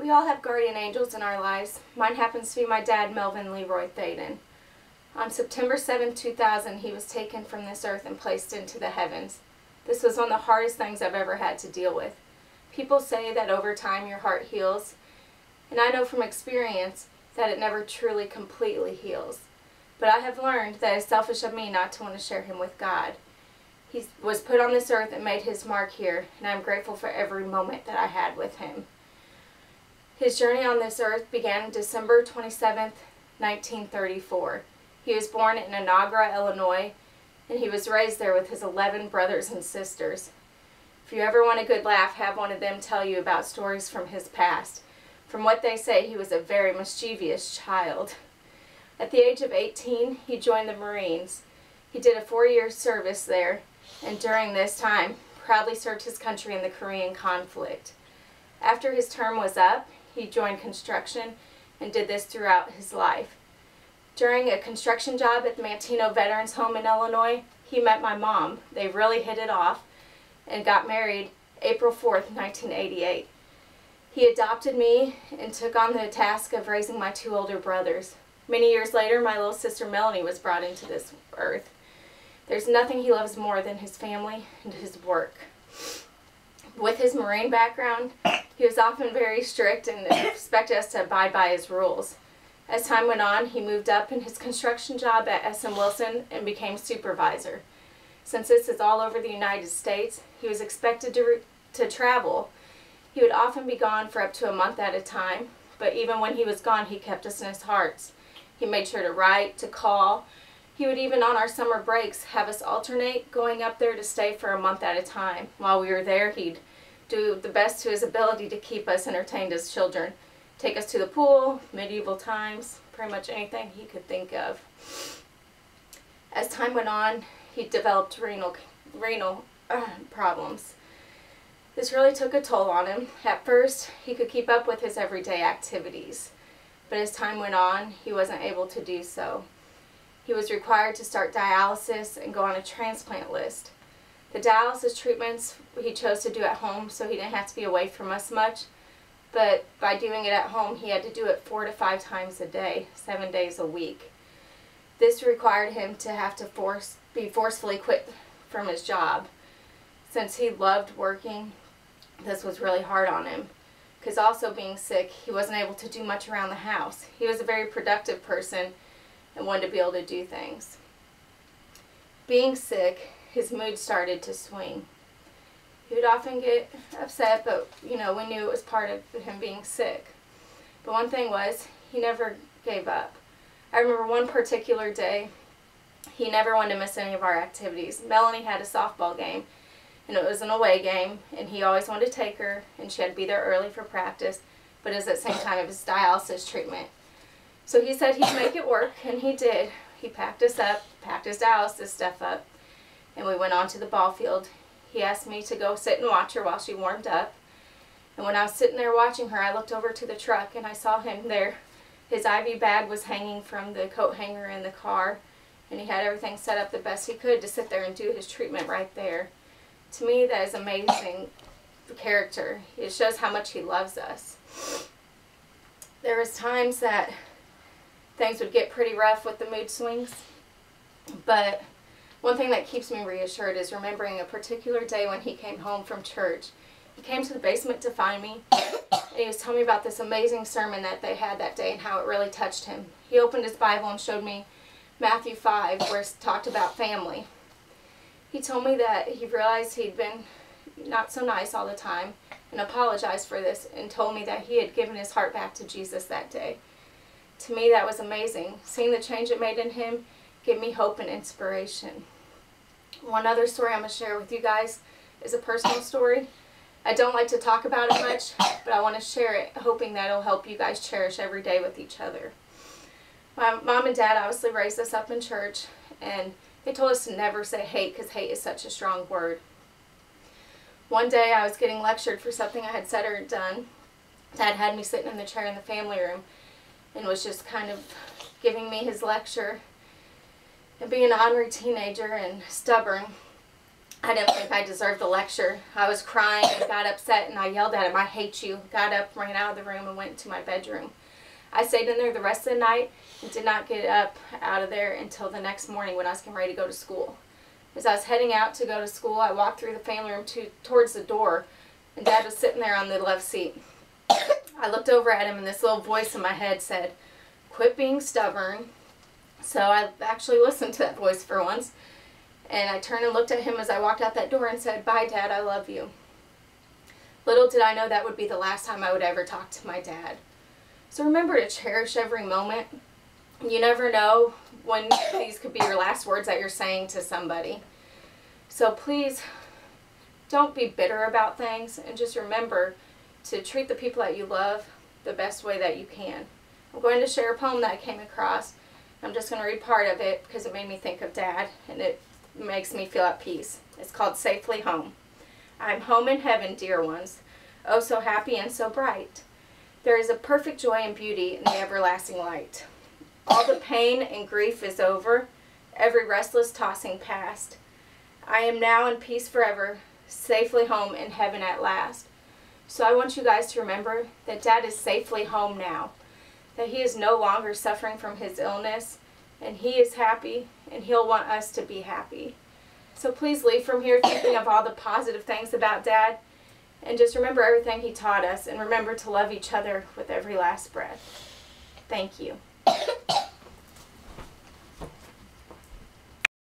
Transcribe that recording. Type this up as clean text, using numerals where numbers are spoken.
We all have guardian angels in our lives. Mine happens to be my dad, Melvin Leroy Thaden. On September 7, 2000, he was taken from this earth and placed into the heavens. This was one of the hardest things I've ever had to deal with. People say that over time your heart heals, and I know from experience that it never truly completely heals. But I have learned that it's selfish of me not to want to share him with God. He was put on this earth and made his mark here, and I'm grateful for every moment that I had with him. His journey on this earth began December 27, 1934. He was born in Inagra, Illinois, and he was raised there with his 11 brothers and sisters. If you ever want a good laugh, have one of them tell you about stories from his past. From what they say, he was a very mischievous child. At the age of 18, he joined the Marines. He did a 4-year service there, and during this time, proudly served his country in the Korean conflict. After his term was up, he joined construction and did this throughout his life. During a construction job at the Manteno Veterans Home in Illinois, he met my mom. They really hit it off and got married April 4th, 1988. He adopted me and took on the task of raising my 2 older brothers. Many years later, my little sister Melanie was brought into this earth. There's nothing he loves more than his family and his work. With his Marine background, he was often very strict and expected us to abide by his rules. As time went on, he moved up in his construction job at S.M. Wilson and became supervisor. Since this is all over the United States, he was expected to travel. He would often be gone for up to a month at a time, but even when he was gone, he kept us in his hearts. He made sure to write, to call. He would even on our summer breaks have us alternate going up there to stay for a month at a time. While we were there, he'd do the best to his ability to keep us entertained as children. Take us to the pool, medieval times, pretty much anything he could think of. As time went on, he developed renal problems. This really took a toll on him. At first, he could keep up with his everyday activities, but as time went on, he wasn't able to do so. He was required to start dialysis and go on a transplant list. The dialysis treatments he chose to do at home so he didn't have to be away from us much, but by doing it at home, he had to do it 4 to 5 times a day, 7 days a week. This required him to have to be forcefully quit from his job. Since he loved working, this was really hard on him. Because also being sick, he wasn't able to do much around the house. He was a very productive person and wanted to be able to do things. Being sick, his mood started to swing. He would often get upset, but we knew it was part of him being sick. But one thing was, he never gave up. I remember one particular day, he never wanted to miss any of our activities. Melanie had a softball game, and it was an away game, and he always wanted to take her, and she had to be there early for practice, but it was at the same time of his dialysis treatment. So he said he'd make it work, and he did. He packed us up, packed his dialysis stuff up, and we went on to the ball field. He asked me to go sit and watch her while she warmed up. And when I was sitting there watching her, I looked over to the truck and I saw him there. His IV bag was hanging from the coat hanger in the car, and he had everything set up the best he could to sit there and do his treatment right there. To me, that is amazing character. It shows how much he loves us. There was times that things would get pretty rough with the mood swings, but one thing that keeps me reassured is remembering a particular day when he came home from church. He came to the basement to find me, and he was telling me about this amazing sermon that they had that day and how it really touched him. He opened his Bible and showed me Matthew 5, where it talked about family. He told me that he realized he'd been not so nice all the time and apologized for this and told me that he had given his heart back to Jesus that day. To me, that was amazing. Seeing the change it made in him gave me hope and inspiration. One other story I'm going to share with you guys is a personal story. I don't like to talk about it much, but I want to share it, hoping that it'll help you guys cherish every day with each other. My mom and dad obviously raised us up in church, and they told us to never say hate because hate is such a strong word. One day I was getting lectured for something I had said or done. Dad had me sitting in the chair in the family room and was just kind of giving me his lecture. And being an ornery teenager and stubborn, I didn't think I deserved the lecture. I was crying and got upset, and I yelled at him, "I hate you." Got up, ran out of the room, and went to my bedroom. I stayed in there the rest of the night and did not get up out of there until the next morning when I was getting ready to go to school. As I was heading out to go to school, I walked through the family room towards the door, and Dad was sitting there on the left seat. I looked over at him, and this little voice in my head said, "Quit being stubborn." So I actually listened to that voice for once, and I turned and looked at him as I walked out that door and said, "Bye, Dad, I love you." Little did I know that would be the last time I would ever talk to my dad. So remember to cherish every moment. You never know when these could be your last words that you're saying to somebody. So please don't be bitter about things, and just remember to treat the people that you love the best way that you can. I'm going to share a poem that I came across. I'm just going to read part of it because it made me think of Dad, and it makes me feel at peace. It's called Safely Home. I'm home in heaven, dear ones, oh so happy and so bright. There is a perfect joy and beauty in the everlasting light. All the pain and grief is over, every restless tossing past. I am now in peace forever, safely home in heaven at last. So I want you guys to remember that Dad is safely home now, that he is no longer suffering from his illness, and he is happy, and he'll want us to be happy. So please leave from here thinking of all the positive things about Dad, and just remember everything he taught us, and remember to love each other with every last breath. Thank you.